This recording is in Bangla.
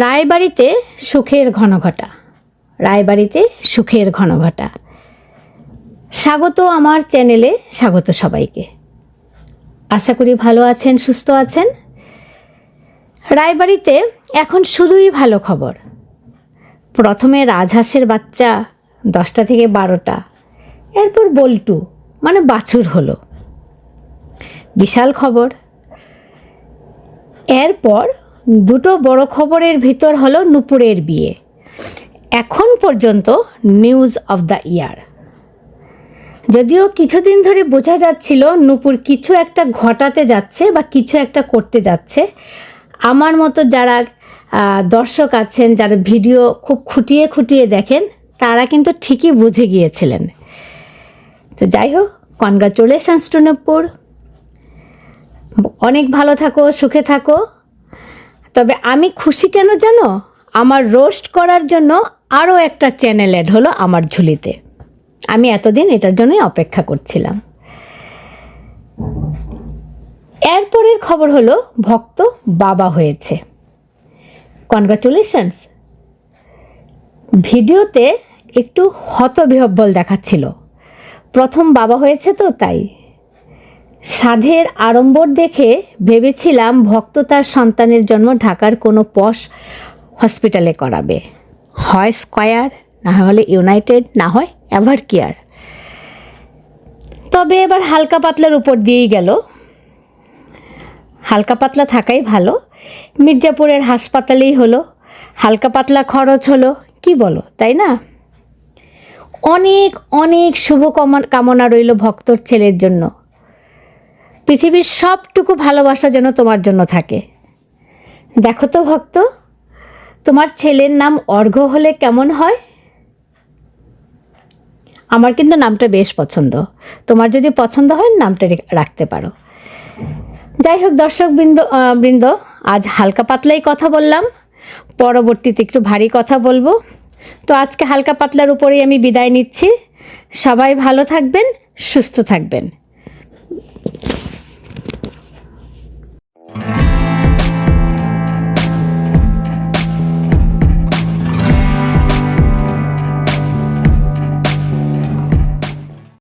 রায়বাড়িতে সুখের ঘনঘটা, রায়বাড়িতে সুখের ঘনঘটা। স্বাগত আমার চ্যানেলে, স্বাগত সবাইকে। আশা করি ভালো আছেন, সুস্থ আছেন। রায়বাড়িতে এখন শুধুই ভালো খবর। প্রথমে রাজহাঁসের বাচ্চা 10টা থেকে 12টা, এরপর বল্টু মানে বাছুর হলো, বিশাল খবর। এরপর দুটো বড় খবরের ভিতর হলো নূপুরের বিয়ে। এখন পর্যন্ত নিউজ অফ দ্য ইয়ার। যদিও কিছুদিন ধরে বোঝা যাচ্ছিল নূপুর কিছু একটা ঘটাতে যাচ্ছে বা কিছু একটা করতে যাচ্ছে। আমার মতো যারা দর্শক আছেন, যারা ভিডিও খুব খুঁটিয়ে খুঁটিয়ে দেখেন, তারা কিন্তু ঠিকই বুঝে গিয়েছিলেন। তো যাই হোক, কনগ্রাচুলেশনস টু নূপুর। অনেক ভালো থাকো, সুখে থাকো। তবে আমি খুশি কেন জানো? আমার রোস্ট করার জন্য আরও একটা চ্যানেল অ্যাড হলো আমার ঝুলিতে। আমি এতদিন এটার জন্যই অপেক্ষা করছিলাম। এরপরের খবর হলো ভক্ত বাবা হয়েছে। কনগ্রাচুলেশনস। ভিডিওতে একটু হতবিহ্বল দেখাচ্ছিল, প্রথম বাবা হয়েছে তো তাই। সাধের আড়ম্বর দেখে ভেবেছিলাম ভক্ত তার সন্তানের জন্ম ঢাকার কোনো পশ হসপিটালে করাবে, হয় স্কয়ার, না হলে ইউনাইটেড, না হয় এভার কেয়ার। তবে এবার হালকা পাতলার উপর দিয়েই গেল। হালকা পাতলা থাকাই ভালো। মির্জাপুরের হাসপাতালেই হলো, হালকা পাতলা খরচ হলো, কি বলো, তাই না? অনেক অনেক শুভ কামনা রইল ভক্তর ছেলের জন্য। পৃথিবীর সবটুকু ভালোবাসা যেন তোমার জন্য থাকে। দেখো তো ভক্ত, তোমার ছেলের নাম অর্ঘ্য হলে কেমন হয়? আমার কিন্তু নামটা বেশ পছন্দ। তোমার যদি পছন্দ হয় নামটা রাখতে পারো। যাই হোক দর্শক বৃন্দ, আজ হালকা পাতলাই কথা বললাম, পরবর্তীতে একটু ভারী কথা বলবো। তো আজকে হালকা পাতলার উপরেই আমি বিদায় নিচ্ছি। সবাই ভালো থাকবেন, সুস্থ থাকবেন।